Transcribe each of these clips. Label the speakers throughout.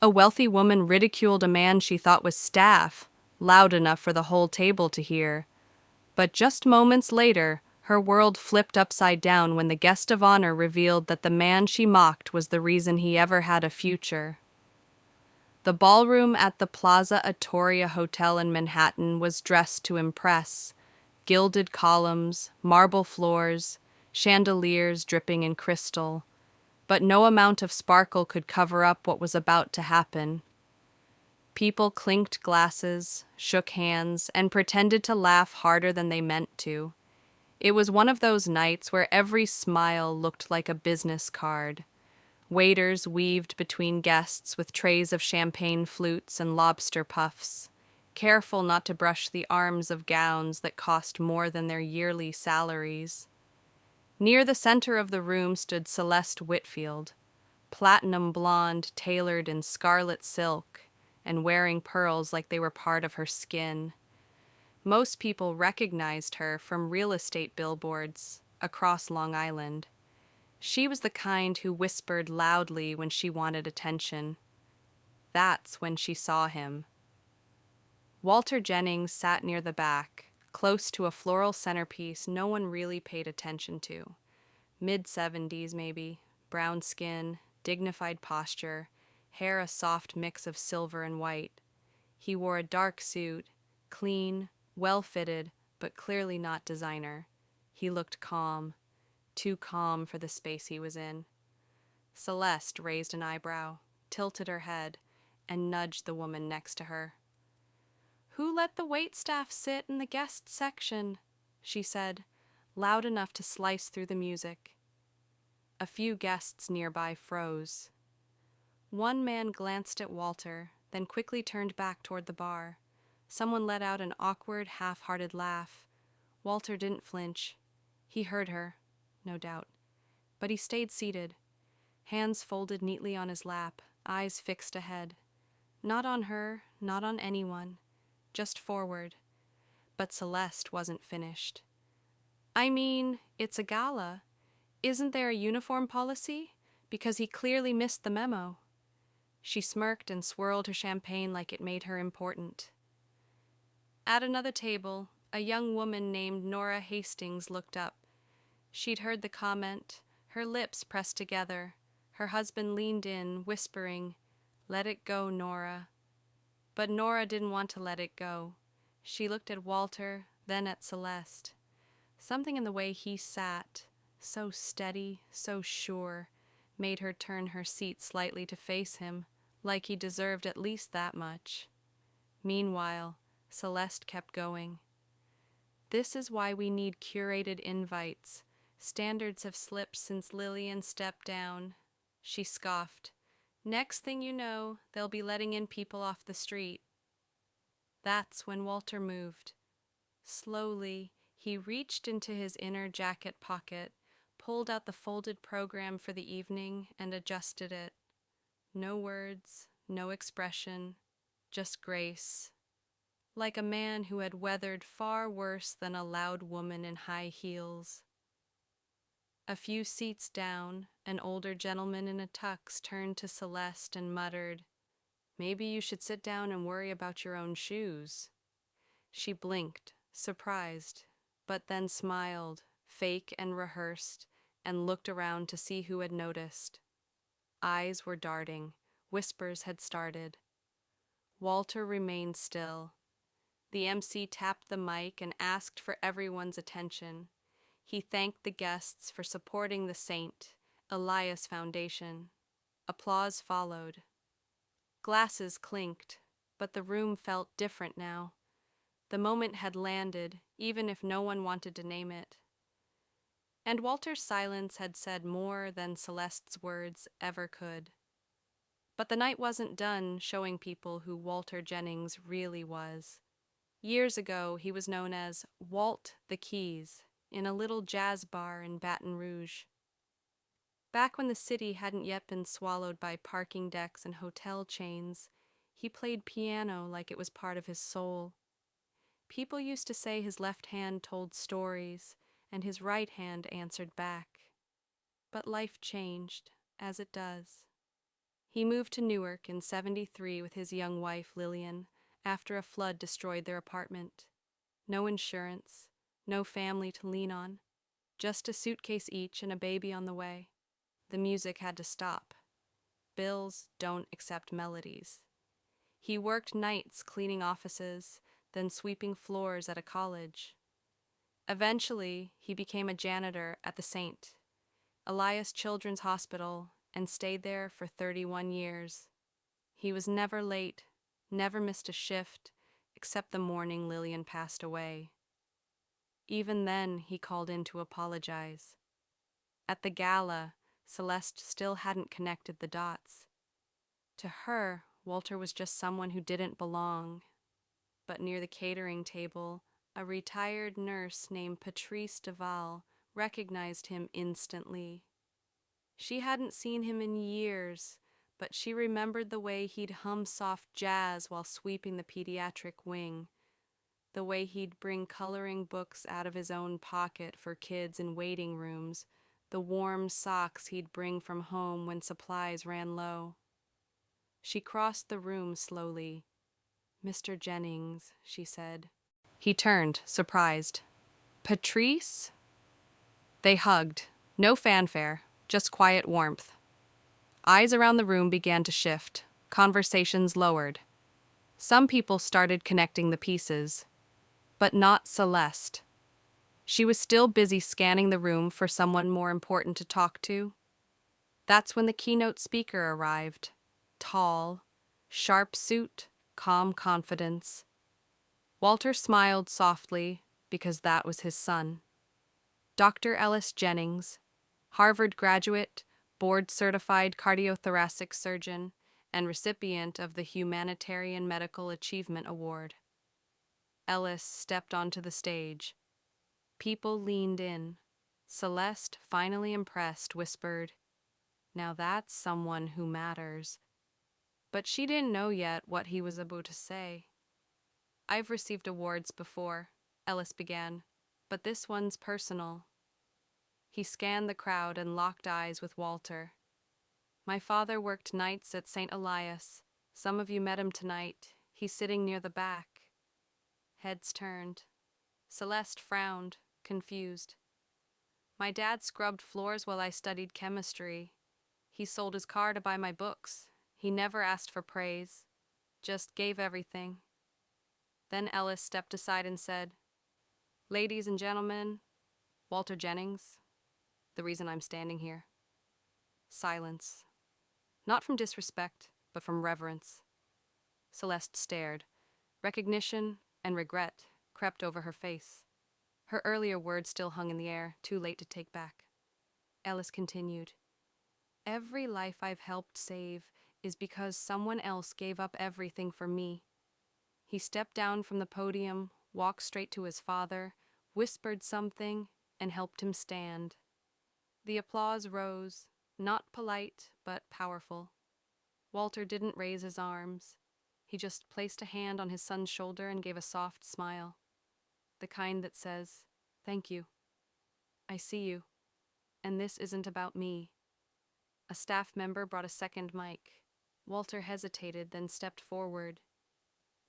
Speaker 1: A wealthy woman ridiculed a man she thought was staff, loud enough for the whole table to hear. But just moments later, her world flipped upside down when the guest of honor revealed that the man she mocked was the reason he ever had a future. The ballroom at the Plaza Atoria Hotel in Manhattan was dressed to impress. Gilded columns, marble floors, chandeliers dripping in crystal. But no amount of sparkle could cover up what was about to happen. People clinked glasses, shook hands, and pretended to laugh harder than they meant to. It was one of those nights where every smile looked like a business card. Waiters weaved between guests with trays of champagne flutes and lobster puffs, careful not to brush the arms of gowns that cost more than their yearly salaries. Near the center of the room stood Celeste Whitfield, platinum blonde tailored in scarlet silk and wearing pearls like they were part of her skin. Most people recognized her from real estate billboards across Long Island. She was the kind who whispered loudly when she wanted attention. That's when she saw him. Walter Jennings sat near the back, close to a floral centerpiece no one really paid attention to. Mid-70s maybe, brown skin, dignified posture, hair a soft mix of silver and white. He wore a dark suit, clean, well-fitted, but clearly not designer. He looked calm, too calm for the space he was in. Celeste raised an eyebrow, tilted her head, and nudged the woman next to her. "Who let the waitstaff sit in the guest section?" she said, loud enough to slice through the music. A few guests nearby froze. One man glanced at Walter, then quickly turned back toward the bar. Someone let out an awkward, half-hearted laugh. Walter didn't flinch. He heard her, no doubt. But he stayed seated, hands folded neatly on his lap, eyes fixed ahead. Not on her, not on anyone, just forward. But Celeste wasn't finished. "I mean, it's a gala. Isn't there a uniform policy? Because he clearly missed the memo." She smirked and swirled her champagne like it made her important. At another table, a young woman named Nora Hastings looked up. She'd heard the comment, her lips pressed together. Her husband leaned in, whispering, "Let it go, Nora." But Nora didn't want to let it go. She looked at Walter, then at Celeste. Something in the way he sat, so steady, so sure, made her turn her seat slightly to face him, like he deserved at least that much. Meanwhile, Celeste kept going. "This is why we need curated invites. Standards have slipped since Lillian stepped down." She scoffed. "Next thing you know, they'll be letting in people off the street." That's when Walter moved. Slowly, he reached into his inner jacket pocket, pulled out the folded program for the evening, and adjusted it. No words, no expression, just grace. Like a man who had weathered far worse than a loud woman in high heels. A few seats down, an older gentleman in a tux turned to Celeste and muttered, "Maybe you should sit down and worry about your own shoes." She blinked, surprised, but then smiled, fake and rehearsed, and looked around to see who had noticed. Eyes were darting, whispers had started. Walter remained still. The MC tapped the mic and asked for everyone's attention. He thanked the guests for supporting the St. Elias Foundation. Applause followed. Glasses clinked, but the room felt different now. The moment had landed, even if no one wanted to name it. And Walter's silence had said more than Celeste's words ever could. But the night wasn't done showing people who Walter Jennings really was. Years ago, he was known as Walt the Keys in a little jazz bar in Baton Rouge. Back when the city hadn't yet been swallowed by parking decks and hotel chains, he played piano like it was part of his soul. People used to say his left hand told stories, and his right hand answered back. But life changed, as it does. He moved to Newark in '73 with his young wife, Lillian, after a flood destroyed their apartment. No insurance, no family to lean on, just a suitcase each and a baby on the way. The music had to stop. Bills don't accept melodies. He worked nights cleaning offices, then sweeping floors at a college. Eventually, he became a janitor at the St. Elias Children's Hospital and stayed there for 31 years. He was never late, never missed a shift, except the morning Lillian passed away. Even then, he called in to apologize. At the gala, Celeste still hadn't connected the dots. To her, Walter was just someone who didn't belong. But near the catering table, a retired nurse named Patrice Duval recognized him instantly. She hadn't seen him in years, but she remembered the way he'd hum soft jazz while sweeping the pediatric wing, the way he'd bring coloring books out of his own pocket for kids in waiting rooms, the warm socks he'd bring from home when supplies ran low. She crossed the room slowly. "Mr. Jennings," she said. He turned, surprised. "Patrice?" They hugged. No fanfare, just quiet warmth. Eyes around the room began to shift. Conversations lowered. Some people started connecting the pieces. But not Celeste. She was still busy scanning the room for someone more important to talk to. That's when the keynote speaker arrived. Tall, sharp suit, calm confidence. Walter smiled softly because that was his son. Dr. Ellis Jennings, Harvard graduate, board-certified cardiothoracic surgeon, and recipient of the Humanitarian Medical Achievement Award. Ellis stepped onto the stage. People leaned in. Celeste, finally impressed, whispered, "Now that's someone who matters." But she didn't know yet what he was about to say. "I've received awards before," Ellis began, "but this one's personal." He scanned the crowd and locked eyes with Walter. "My father worked nights at St. Elias. Some of you met him tonight. He's sitting near the back." Heads turned. Celeste frowned, confused. "My dad scrubbed floors while I studied chemistry. He sold his car to buy my books. He never asked for praise, just gave everything." Then Ellis stepped aside and said, "Ladies and gentlemen, Walter Jennings, the reason I'm standing here." Silence. Not from disrespect, but from reverence. Celeste stared. Recognition and regret crept over her face. Her earlier words still hung in the air, too late to take back. Ellis continued, "Every life I've helped save is because someone else gave up everything for me." He stepped down from the podium, walked straight to his father, whispered something, and helped him stand. The applause rose, not polite, but powerful. Walter didn't raise his arms. He just placed a hand on his son's shoulder and gave a soft smile. The kind that says, "Thank you. I see you. And this isn't about me." A staff member brought a second mic. Walter hesitated, then stepped forward.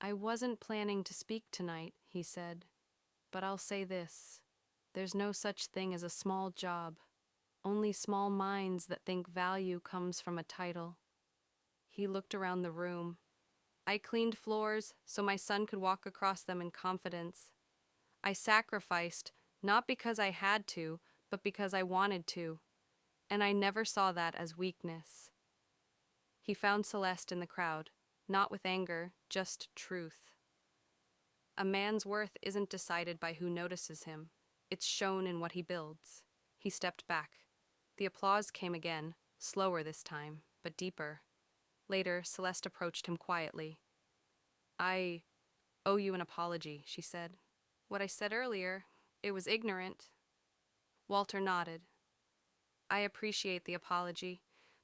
Speaker 1: "I wasn't planning to speak tonight," he said. "But I'll say this. There's no such thing as a small job. Only small minds that think value comes from a title." He looked around the room. "I cleaned floors so my son could walk across them in confidence. I sacrificed, not because I had to, but because I wanted to. And I never saw that as weakness." He found Celeste in the crowd, not with anger, just truth. A man's worth isn't decided by who notices him. It's shown in what he builds. He stepped back. The applause came again, slower this time, but deeper. Later, Celeste approached him quietly. "I owe you an apology," she said. "What I said earlier, it was ignorant." Walter nodded. "I appreciate the apology,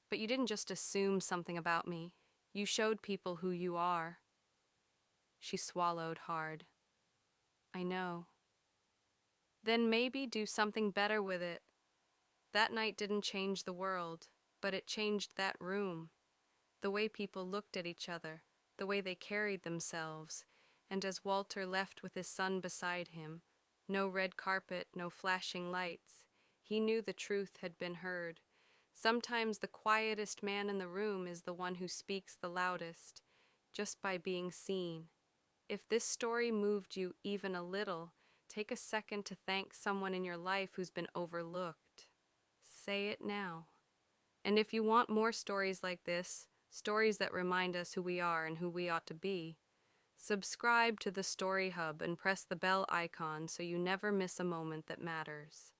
Speaker 1: but you didn't just assume something about me. You showed people who you are." She swallowed hard. "I know." "Then maybe do something better with it. That night didn't change the world, but it changed that room. the way people looked at each other, the way they carried themselves, and as Walter left with his son beside him, no red carpet, no flashing lights, he knew the truth had been heard. Sometimes the quietest man in the room is the one who speaks the loudest, just by being seen. If this story moved you even a little, take a second to thank someone in your life who's been overlooked. Say it now. And if you want more stories like this, stories that remind us who we are and who we ought to be, subscribe to the Story Hub and press the bell icon so you never miss a moment that matters.